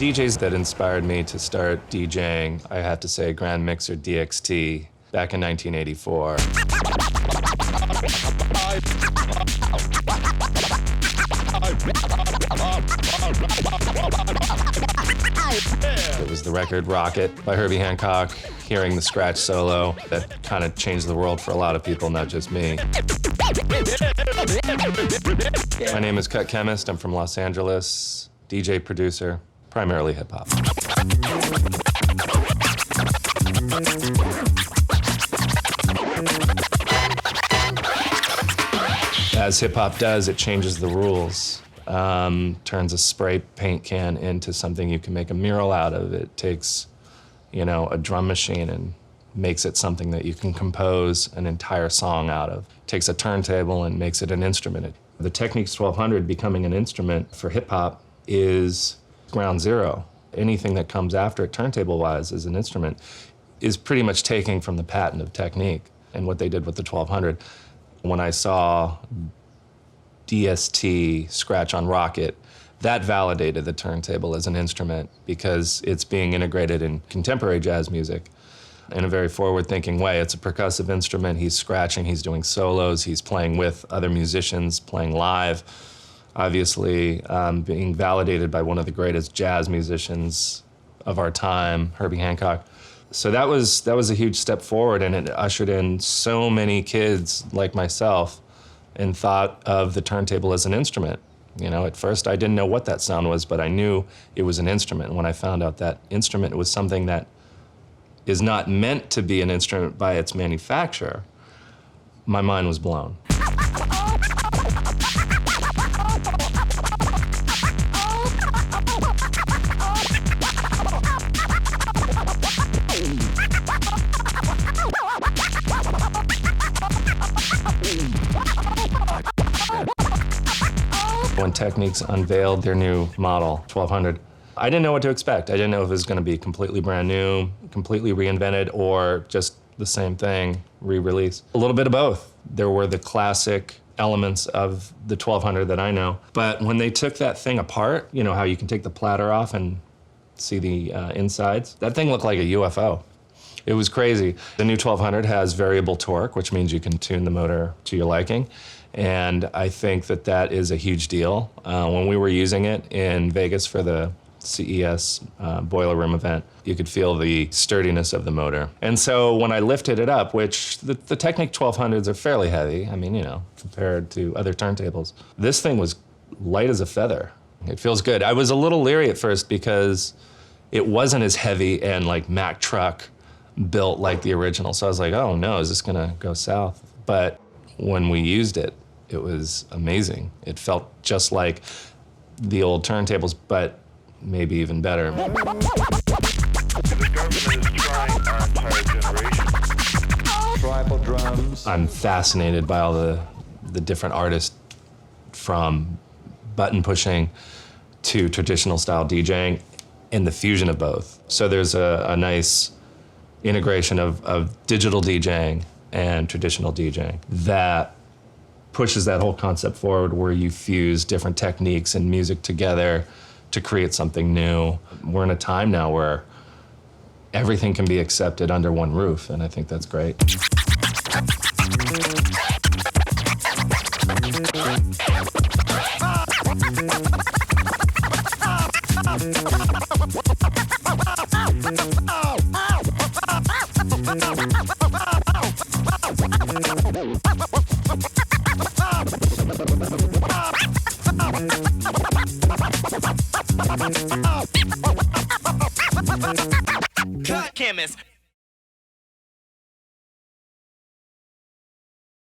DJs that inspired me to start DJing, I have to say Grand Mixer DXT back in 1984. It was the record Rocket by Herbie Hancock, hearing the scratch solo that kind of changed the world for a lot of people, not just me. My name is Cut Chemist. I'm from Los Angeles, DJ, producer, primarily hip-hop. As hip-hop does, it changes the rules. Turns a spray paint can into something you can make a mural out of. It takes, a drum machine and makes it something that you can compose an entire song out of. Takes a turntable and makes it an instrument. The Technics 1200 becoming an instrument for hip-hop is ground zero. Anything that comes after it, turntable-wise, as an instrument, is pretty much taking from the patent of Technique and what they did with the 1200. When I saw DST scratch on Rocket, that validated the turntable as an instrument because it's being integrated in contemporary jazz music in a very forward-thinking way. It's a percussive instrument. He's scratching, he's doing solos, he's playing with other musicians, playing live. Obviously, being validated by one of the greatest jazz musicians of our time, Herbie Hancock. So that was a huge step forward, and it ushered in so many kids like myself and thought of the turntable as an instrument. At first I didn't know what that sound was, but I knew it was an instrument. And when I found out that instrument was something that is not meant to be an instrument by its manufacturer, my mind was blown. When Technics unveiled their new model, 1200, I didn't know what to expect. I didn't know if it was going to be completely brand new, completely reinvented, or just the same thing, re-release. A little bit of both. There were the classic elements of the 1200 that I know, but when they took that thing apart, how you can take the platter off and see the insides, that thing looked like a UFO. It was crazy. The new 1200 has variable torque, which means you can tune the motor to your liking. And I think that is a huge deal. When we were using it in Vegas for the CES boiler room event, you could feel the sturdiness of the motor. And so when I lifted it up, which the Technic 1200s are fairly heavy, compared to other turntables, this thing was light as a feather. It feels good. I was a little leery at first because it wasn't as heavy and like Mack truck built like the original. So I was like, oh no, is this gonna go south? But when we used it, it was amazing. It felt just like the old turntables, but maybe even better. The government is trying our entire generation. Tribal drums. I'm fascinated by all the different artists, from button pushing to traditional style DJing and the fusion of both. So there's a nice integration of digital DJing and traditional DJing that pushes that whole concept forward, where you fuse different techniques and music together to create something new. We're in a time now where everything can be accepted under one roof, and I think that's great. Cut Chemist.